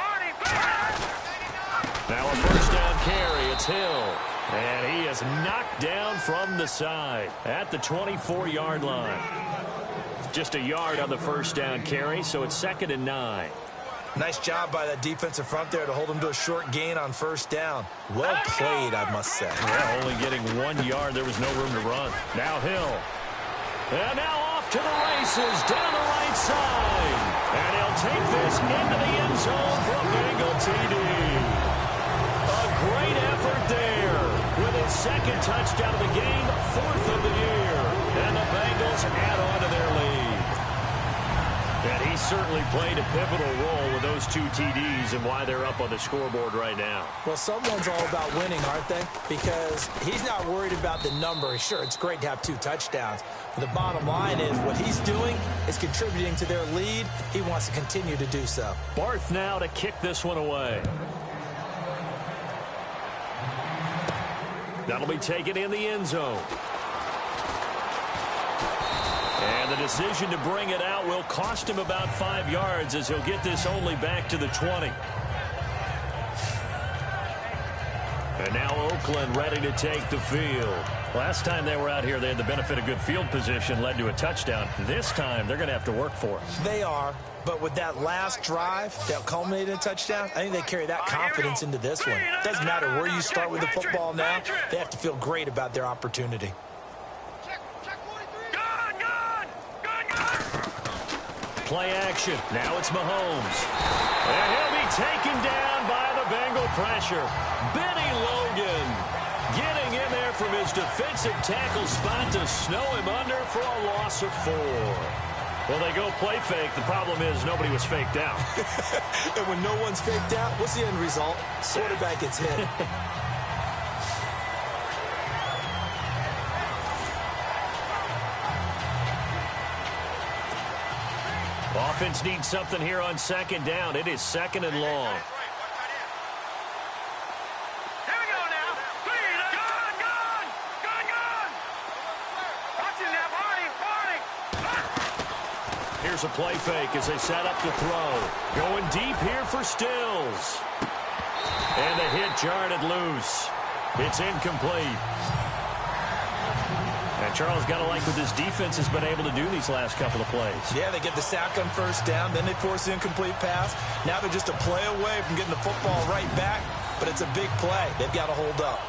Now a first down carry. It's Hill. And he is knocked down from the side at the 24-yard line. Just a yard on the first down carry, so it's 2nd and 9. Nice job by that defensive front there to hold him to a short gain on first down. Well played, I must say. Well, only getting 1 yard. There was no room to run. Now Hill. And now off to the races down the right side. And he'll take this into the end zone for a Bengal TD. Great effort there with his 2nd touchdown of the game, 4th of the year. And the Bengals add on to their lead. And he certainly played a pivotal role with those 2 TDs and why they're up on the scoreboard right now. Well, someone's all about winning, aren't they? Because he's not worried about the number. Sure, it's great to have 2 touchdowns. But the bottom line is what he's doing is contributing to their lead. He wants to continue to do so. Barth now to kick this one away. That'll be taken in the end zone. And the decision to bring it out will cost him about 5 yards as he'll get this only back to the 20. And now Oakland ready to take the field. Last time they were out here, they had the benefit of good field position, led to a touchdown. This time, they're going to have to work for it. They are, but with that last drive that culminated in a touchdown, I think they carry that confidence into this one. It doesn't matter where you start with the football now. They have to feel great about their opportunity. Play action. Now it's Mahomes. And he'll be taken down by the Bengal pressure. Benny Logan getting in there from his defensive tackle spot to snow him under for a loss of 4. Well, they go play fake. The problem is nobody was faked out. And when no one's faked out, what's the end result? Quarterback gets hit. Offense needs something here on second down. It is second and long. Here we go now. Please, gun. Watching that, Barney. Here's a play fake as they set up to throw. Going deep here for Stills. And the hit jarred it loose. It's incomplete. And Charles got to like what this defense has been able to do these last couple of plays. Yeah, they get the sack on first down, then they force the incomplete pass. Now they're just a play away from getting the football right back, but it's a big play. They've got to hold up.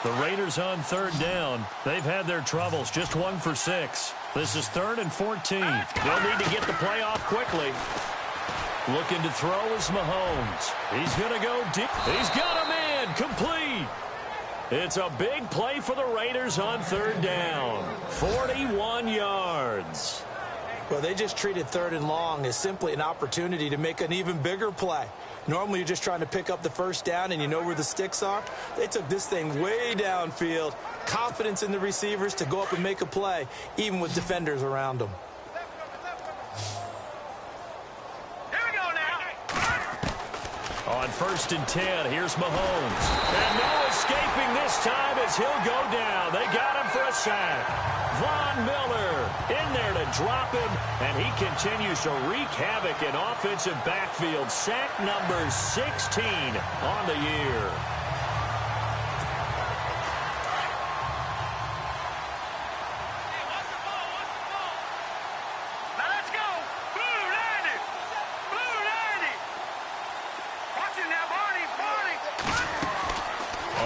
The Raiders on third down. They've had their troubles. Just 1 for 6. This is 3rd and 14. They'll need to get the play off quickly. Looking to throw is Mahomes. He's going to go deep. He's got a man. Complete. It's a big play for the Raiders on third down. 41 yards. Well, they just treated 3rd and long as simply an opportunity to make an even bigger play. Normally, you're just trying to pick up the first down, and you know where the sticks are. They took this thing way downfield. Confidence in the receivers to go up and make a play, even with defenders around them. Here we go now. On 1st and 10, here's Mahomes. And no escaping this time as he'll go down. They got him for a sack. Von Miller in there to drop him, and he continues to wreak havoc in offensive backfield. Sack number 16 on the year. Now let's go. Blue Landy. Watching that, Barney.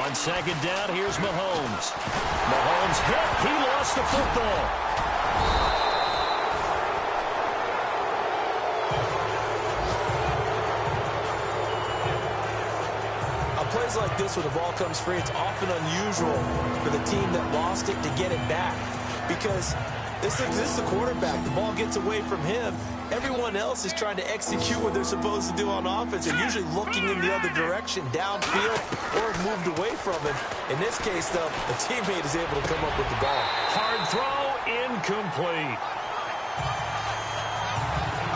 On second down, here's Mahomes. Mahomes hit. He lost the football. Plays like this where the ball comes free, it's often unusual for the team that lost it to get it back, because this is the quarterback. The ball gets away from him. Everyone else is trying to execute what they're supposed to do on offense. They're usually looking in the other direction, downfield, or moved away from him. In this case, though, the teammate is able to come up with the ball. Hard throw, incomplete.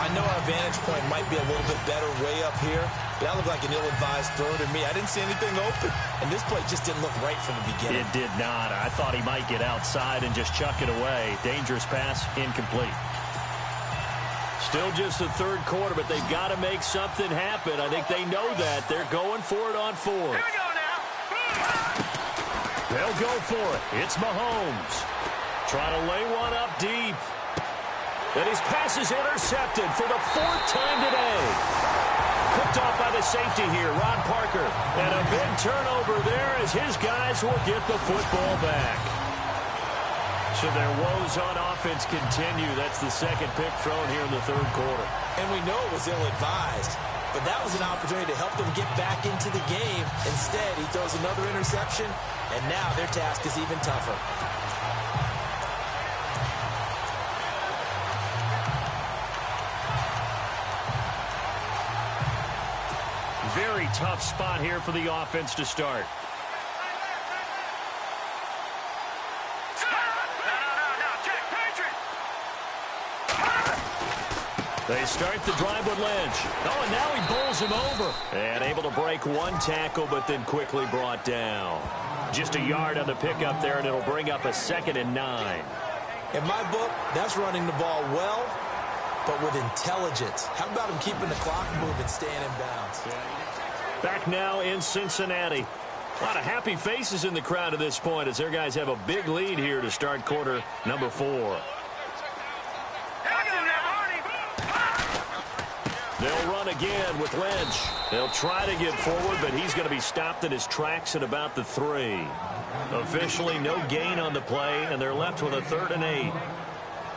I know our vantage point might be a little bit better way up here, but that looked like an ill-advised throw to me. I didn't see anything open, and this play just didn't look right from the beginning. It did not. I thought he might get outside and just chuck it away. Dangerous pass, incomplete. Still just the 3rd quarter, but they've got to make something happen. I think they know that. They're going for it on 4th. Here we go now. They'll go for it. It's Mahomes. Trying to lay one up deep. And his pass is intercepted for the 4th time today. Picked off by the safety here, Ron Parker. And a big turnover there as his guys will get the football back. So their woes on offense continue. That's the 2nd pick thrown here in the 3rd quarter. And we know it was ill-advised, but that was an opportunity to help them get back into the game. Instead, he throws another interception, and now their task is even tougher. Very tough spot here for the offense to start. They start the drive with Lynch. Oh, and now he bowls him over. And able to break one tackle, but then quickly brought down. Just a yard on the pickup there, and it'll bring up a 2nd and 9. In my book, that's running the ball well, but with intelligence. How about him keeping the clock moving, staying in bounds? Back now in Cincinnati. A lot of happy faces in the crowd at this point as their guys have a big lead here to start quarter number 4. They'll run again with Lynch. They'll try to get forward, but he's going to be stopped in his tracks at about the 3. Officially no gain on the play, and they're left with a 3rd and 8.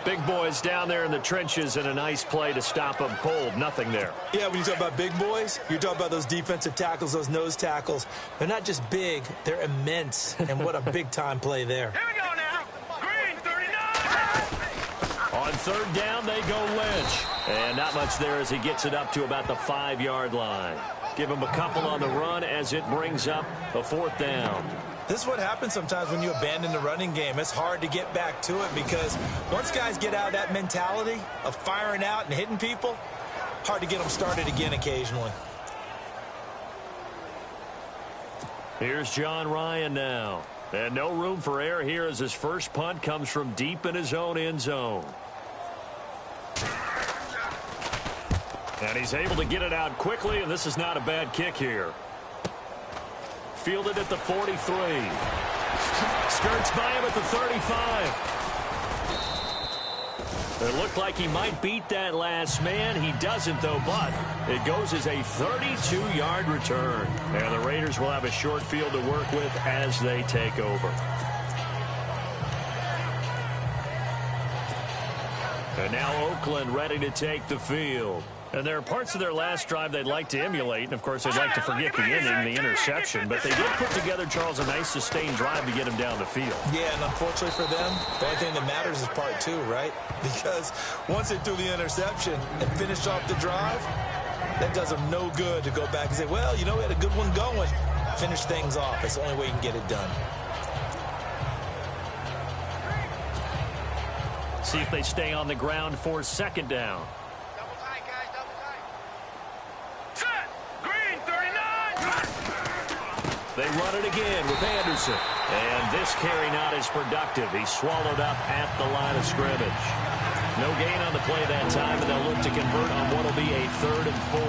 Big boys down there in the trenches, and a nice play to stop them cold. Nothing there. Yeah, when you talk about big boys, you're talking about those defensive tackles, those nose tackles. They're not just big, they're immense. And what a big-time play there. Here we go now. Green, 39. On 3rd down, they go Lynch. And not much there as he gets it up to about the 5-yard line. Give him a couple on the run as it brings up a 4th down. This is what happens sometimes when you abandon the running game. It's hard to get back to it because once guys get out of that mentality of firing out and hitting people, hard to get them started again occasionally. Here's John Ryan now. And no room for error here as his first punt comes from deep in his own end zone. And he's able to get it out quickly, and this is not a bad kick here. Fielded at the 43. Skirts by him at the 35. It looked like he might beat that last man. He doesn't, though, but it goes as a 32-yard return. And the Raiders will have a short field to work with as they take over. And now Oakland ready to take the field. And there are parts of their last drive they'd like to emulate. And, of course, they'd like to forget the ending, the interception. But they did put together, Charles, a nice sustained drive to get him down the field. Yeah, and unfortunately for them, the only thing that matters is part 2, right? Because once they threw the interception and finished off the drive, that does them no good to go back and say, well, you know, we had a good one going. Finish things off. That's the only way you can get it done. See if they stay on the ground for 2nd down. They run it again with Anderson. And this carry not as productive. He's swallowed up at the line of scrimmage. No gain on the play that time, and they'll look to convert on what will be a 3rd and 4.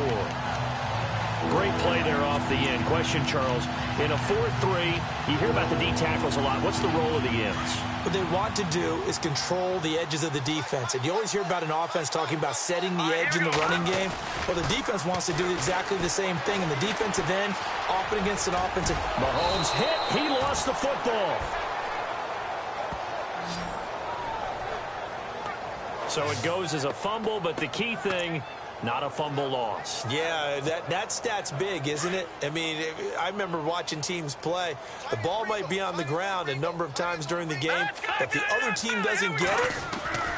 Great play there off the end. Question, Charles, in a 4-3, you hear about the D tackles a lot. What's the role of the ends? What they want to do is control the edges of the defense. And you always hear about an offense talking about setting the edge in the running game. Well, the defense wants to do exactly the same thing. And the defensive end, often against an offensive. Mahomes hit. He lost the football. So it goes as a fumble, but the key thing, not a fumble loss. Yeah, that stat's big, isn't it? I mean, I remember watching teams play. The ball might be on the ground a number of times during the game, but the other team doesn't get it.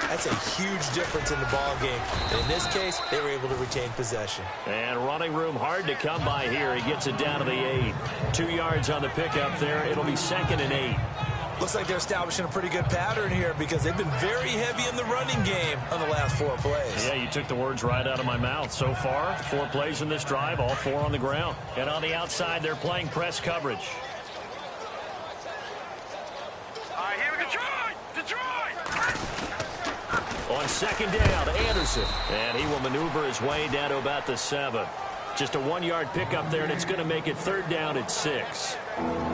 That's a huge difference in the ball game. And in this case, they were able to retain possession. And running room hard to come by here. He gets it down to the 8. 2 yards on the pickup there. It'll be 2nd and 8. Looks like they're establishing a pretty good pattern here because they've been very heavy in the running game on the last 4 plays. Yeah, you took the words right out of my mouth. So far, 4 plays in this drive, all 4 on the ground. And on the outside, they're playing press coverage. All right, here we go. Detroit! On 2nd down, Anderson. And he will maneuver his way down to about the 7. Just a 1-yard pickup there, and it's going to make it 3rd down at 6.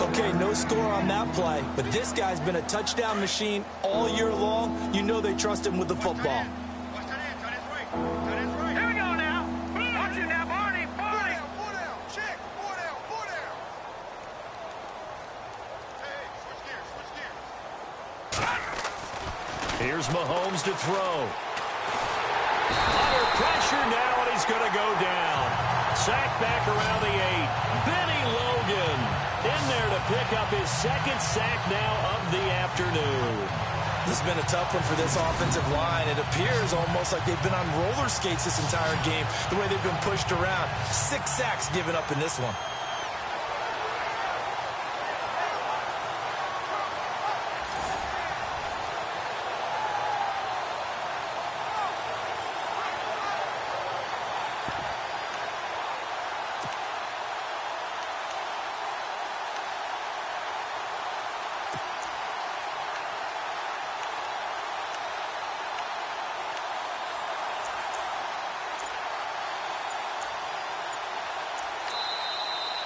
Okay, no score on that play, but this guy's been a touchdown machine all year long. You know they trust him with the football. Here we go now. Watch it now, Barney. Barney. 4 down. Check. 4 down. 4 down. Hey, switch gears. Here's Mahomes to throw. Under pressure now, and he's going to go down. Sacked back around the 8. Benny Logan in there to pick up his 2nd sack now of the afternoon. This has been a tough one for this offensive line. It appears almost like they've been on roller skates this entire game, the way they've been pushed around. 6 sacks given up in this one.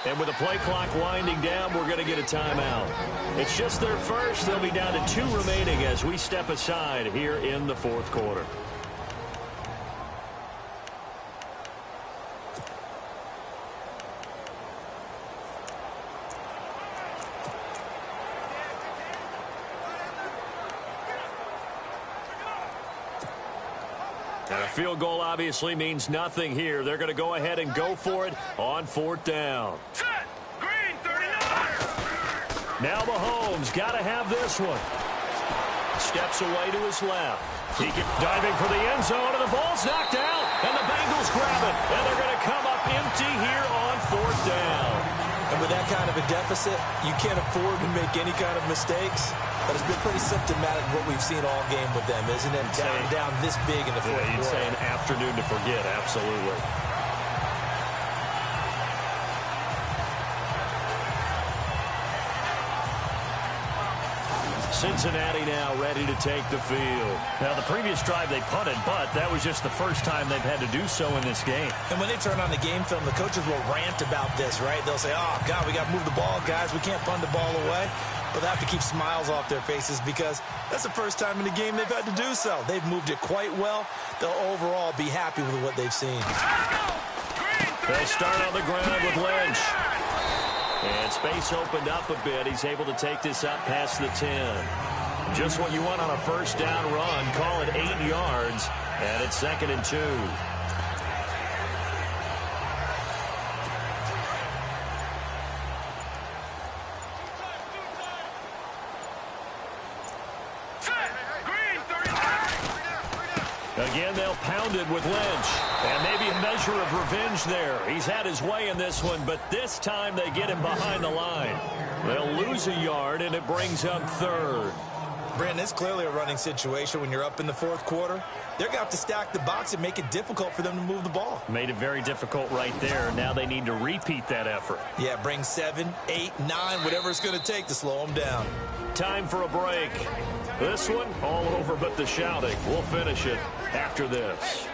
And with the play clock winding down, we're going to get a timeout. It's just their first. They'll be down to 2 remaining as we step aside here in the fourth quarter. And a field goal obviously means nothing here. They're going to go ahead and go for it on 4th down. Set. Green, 39. Now Mahomes got to have this one. Steps away to his left. He gets diving for the end zone, and the ball's knocked out. And the Bengals grab it. And they're going to come up empty here on 4th down. And with that kind of a deficit, you can't afford to make any kind of mistakes. But it's been pretty symptomatic of what we've seen all game with them, isn't it? Down this big in the fourth quarter. You'd say an afternoon to forget, absolutely. Cincinnati now ready to take the field. Now, the previous drive they punted, but that was just the first time they've had to do so in this game. And when they turn on the game film, the coaches will rant about this, right? They'll say, oh, God, we got to move the ball, guys. We can't punt the ball away. But they have to keep smiles off their faces because that's the first time in the game they've had to do so. They've moved it quite well. They'll overall be happy with what they've seen. They start on the ground with Lynch. And space opened up a bit. He's able to take this up past the 10. Just what you want on a first down run. Call it 8 yards. And it's 2nd and 2. Again, they'll pound it with Lynch. And maybe a measure of revenge there. He's had his way in this one, but this time they get him behind the line. They'll lose a yard, and it brings up 3rd. Brandon, it's clearly a running situation when you're up in the fourth quarter. They're going to have to stack the box and make it difficult for them to move the ball. Made it very difficult right there. Now they need to repeat that effort. Yeah, bring 7, 8, 9, whatever it's going to take to slow them down. Time for a break. This one, all over but the shouting. We'll finish it after this.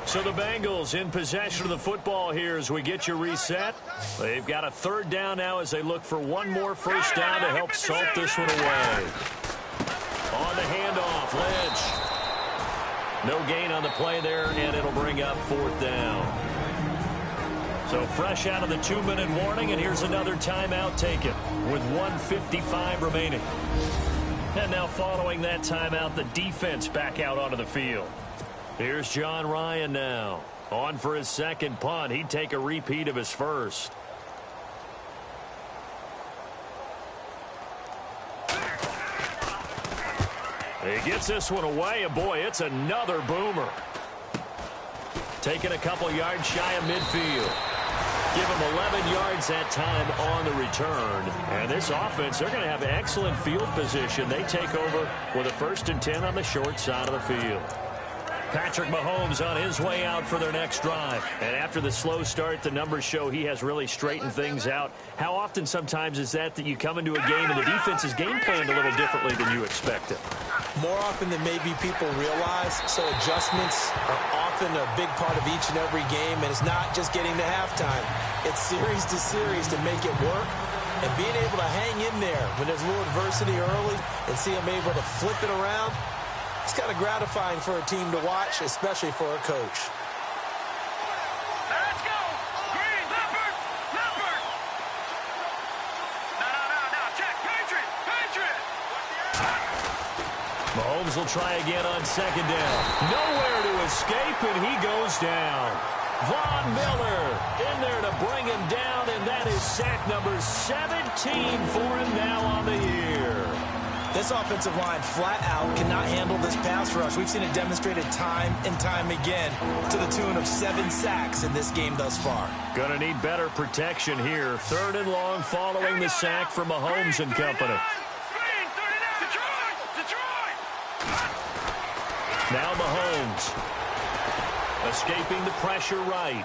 So the Bengals in possession of the football here as we get you reset. They've got a 3rd down now as they look for one more first down to help salt this one away. On the handoff, Lynch. No gain on the play there, and it'll bring up 4th down. So fresh out of the 2-minute warning, and here's another timeout taken with 1:55 remaining. And now following that timeout, the defense back out onto the field. Here's John Ryan now. On for his 2nd punt. He'd take a repeat of his first. He gets this one away, and boy, it's another boomer. Taking a couple yards shy of midfield. Give him 11 yards that time on the return. And this offense, they're going to have excellent field position. They take over with a 1st and 10 on the short side of the field. Patrick Mahomes on his way out for their next drive. And after the slow start, the numbers show he has really straightened things out. How often sometimes is that you come into a game and the defense is game planned a little differently than you expected? More often than maybe people realize. So adjustments are often a big part of each and every game. And it's not just getting to halftime. It's series to series to make it work. And being able to hang in there when there's a little adversity early and see them able to flip it around, it's kind of gratifying for a team to watch, especially for a coach. Let's go! Green, Leopard! Leopard! No, check! Patriot! Mahomes will try again on 2nd down. Nowhere to escape, and he goes down. Von Miller in there to bring him down, and that is sack number 17 for him now on the year. This offensive line flat out cannot handle this pass rush. We've seen it demonstrated time and time again to the tune of 7 sacks in this game thus far. Gonna need better protection here. 3rd and long following the sack from Mahomes and company. Detroit! Now Mahomes escaping the pressure right.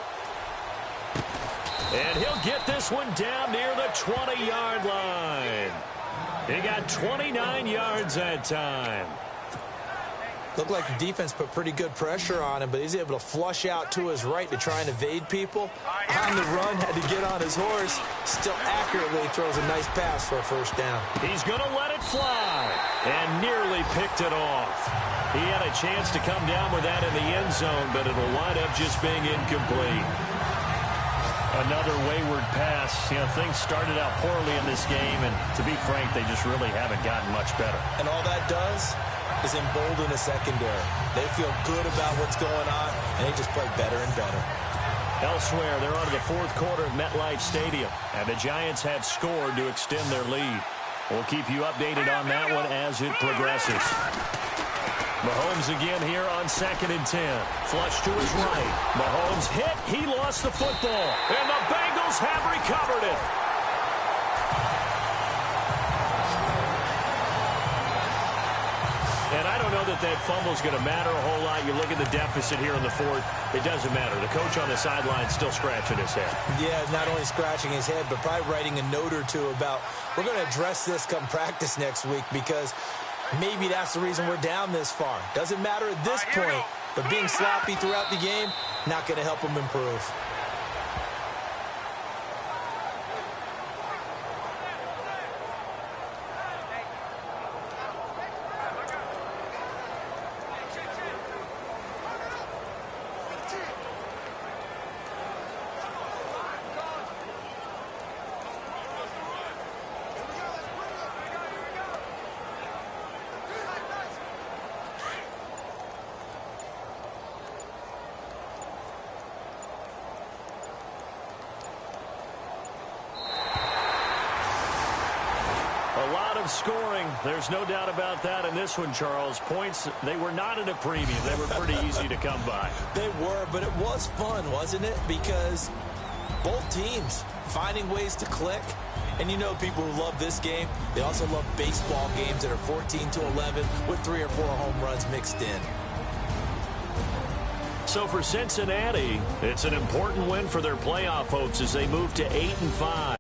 And he'll get this one down near the 20-yard line. He got 29 yards that time. Looked like the defense put pretty good pressure on him, but he's able to flush out to his right to try and evade people. On the run, had to get on his horse. Still accurately throws a nice pass for a first down. He's going to let it fly and nearly picked it off. He had a chance to come down with that in the end zone, but it'll wind up just being incomplete. Another wayward pass. You know, things started out poorly in this game, and to be frank, they just really haven't gotten much better. And all that does is embolden a secondary. They feel good about what's going on, and they just play better and better. Elsewhere, they're on to the fourth quarter of MetLife Stadium, and the Giants have scored to extend their lead. We'll keep you updated on that one as it progresses. Mahomes again here on 2nd and 10. Flush to his right. Mahomes hit. He lost the football, and the Bengals have recovered it. And I don't know that that fumble's going to matter a whole lot. You look at the deficit here in the fourth. It doesn't matter. The coach on the sideline still scratching his head. Yeah, not only scratching his head, but probably writing a note or two about, we're going to address this come practice next week, because maybe that's the reason we're down this far. Doesn't matter at this point, but being sloppy throughout the game, not going to help him improve. A lot of scoring. There's no doubt about that in this one, Charles. Points, they were not at a premium. They were pretty easy to come by. They were, but it was fun, wasn't it? Because both teams finding ways to click. And you know, people who love this game, they also love baseball games that are 14-11 with 3 or 4 home runs mixed in. So for Cincinnati, it's an important win for their playoff hopes as they move to 8-5.